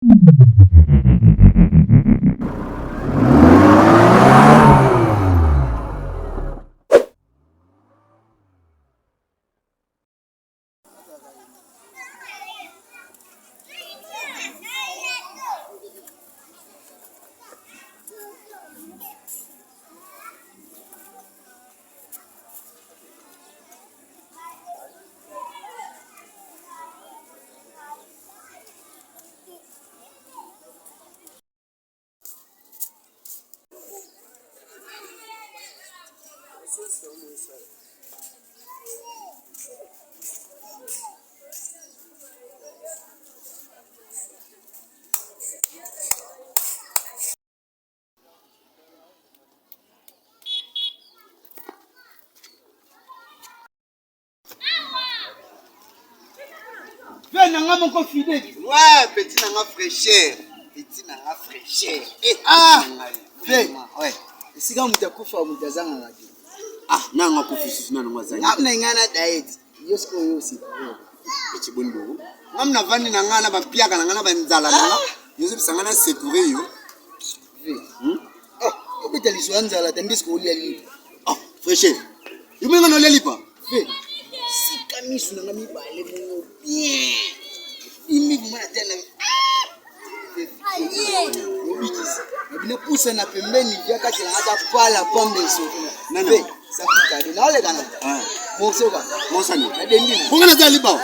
Mon fidèle. Ouais, petit nanga fraîcheur. Petit nanga fraîcheur. Ouais. Si quand vous avez fait un Ah, nanga kofi na nanga zani. Amna ngana diet. Yosko yosi. Petit bondo. Ngamna vandi nanga na bapiaka nanga ba nzala nanga. Yosi bisangana sécuré yo. Oh, obeta liswanza la tandisco oli ali. Ah, fraîcheur. Yumenga no lelipa. Si kamisu nanga mi bale mo bien. Imi vumana tena. Nabina pusa na pembeni vyaka kila hata pala pombe so. Nana. Sakika de na ole kana. Mosoka. Mosani. Na dendi. Bongana za lipa.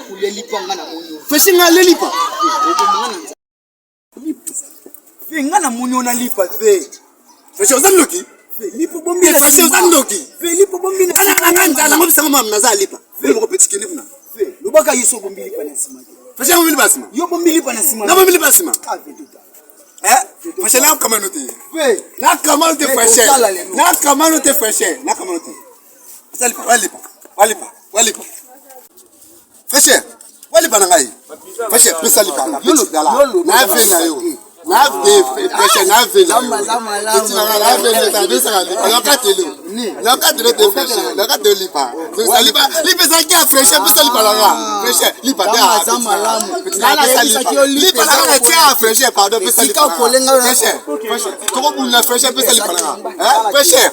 Kulelipa ngana monyo. Fashinga lelipa. Ngana monyo na lipa fe. Fashinga zandoki. Lipo bombi na fashinga zandoki. Lipo bombi na kana nzala ngobisa ngoma mnaza lipa. Ngo petit kini funa. Lubaka yiso bombili pa na sima. Fashinga bombili basima. Yo bombili pa na sima. Na bombili basima. Fashinga na kamanote. Na kamanote fashinga. Na kamanote fashinga. Na kamanote. Salipa walipa. Fashinga. Walipa na ngai. Fashinga pesa lipa. Yolo dala. Na venga yo. Na ve fashinga na venga. Zama. Na venga ta pesa lipa. Na katelo. La cadre de fraîcheur, la cadre de lipa. Lipa ça qui a fraîcheur, peut lipa là. Fraîcheur, lipa là. Lipa là, tiens fraîcheur, pardon, peut lipa. Fraîcheur. Comment vous la fraîcheur peut lipa là? Hein? Fraîcheur.